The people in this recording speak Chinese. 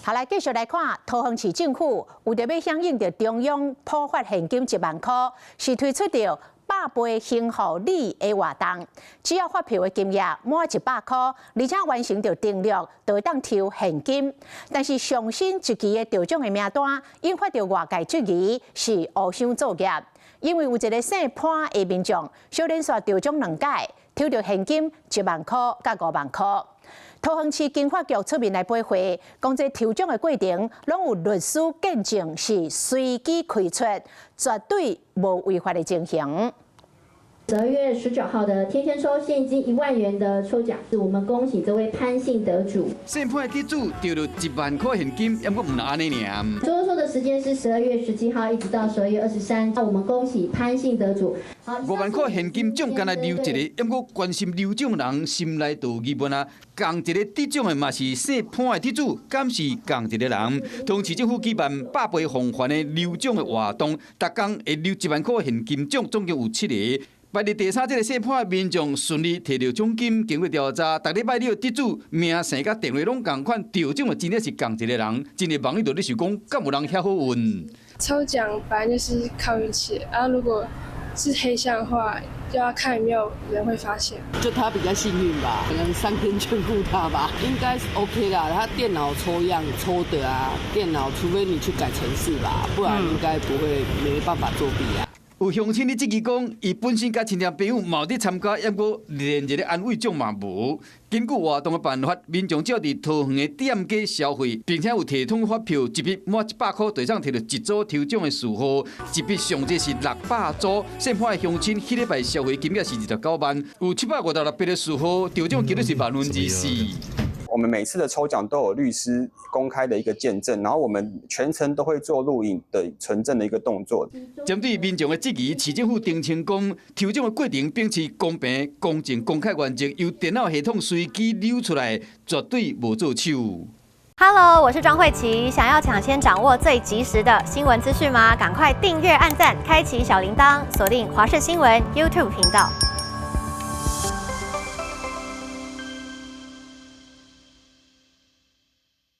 好，来继续来看，桃园市政府为着要响应着中央普发现金1万块，是推出着百倍幸福礼的活动。只要发票的金额满100块，而且完成着登录，就会当抽现金。但是上新一期的得奖的名单，引发着外界质疑是黑箱作业，因为有一个姓潘的民众，小连续得奖2届，抽着现金1万块甲5万块。桃园市经发局出面来配合，讲这抽奖的过程，拢有律师见证是随机开出，绝对无违法的情形。12月19号的天天抽现金1万元的抽奖，是我们恭喜这位潘姓得主。姓潘的得主得了1万块现金，也不能安尼尔。抽的时间是12月17号一直到12月23号，我们恭喜潘姓得主。5万块现金奖干来留一个，也不关心留奖人心内都有疑问啊。共一个得奖的嘛是姓潘的得主，敢是共一个人？同市政府举办百倍奉还的留奖的活动，逐工会留1万块现金奖，总共有7个。排伫第3这个姓潘的民众顺利摕到奖金，经过调查，逐礼拜六得主名姓甲电话拢同款，得奖的真的是共一个人。真的网友就咧想讲，敢有人遐好运？抽奖本来就是靠运气，如果是黑箱的话，就要看有没有人会发现。就他比较幸运吧，可能上天眷顾他吧，应该是 OK 啦。他电脑抽样抽的啊，电脑除非你去改程式吧，不然应该不会没办法作弊啊。有乡亲咧质疑讲，伊本身甲亲戚朋友嘛有伫参加，抑过连一个安慰奖嘛无。根据活动的办法，民众只要伫桃园的店家消费，并且有提供发票一笔满100块，就上摕到一组抽奖的序号，一笔上限是600组。姓潘的乡亲，迄礼拜消费金额是29万，有756笔的序号，得奖几率是4%。我们每次的抽奖都有律师公开的一个见证，然后我们全程都会做录影的存证的一个动作。针对民众的质疑，市政府澄清讲，抽奖的过程秉持公平、公正、公开原则，由电脑系统随机溜出来，绝对无做手。Hello， 我是庄慧琪。想要抢先掌握最及时的新闻资讯吗？赶快订阅、按赞、开启小铃铛，锁定华视新闻 YouTube 频道。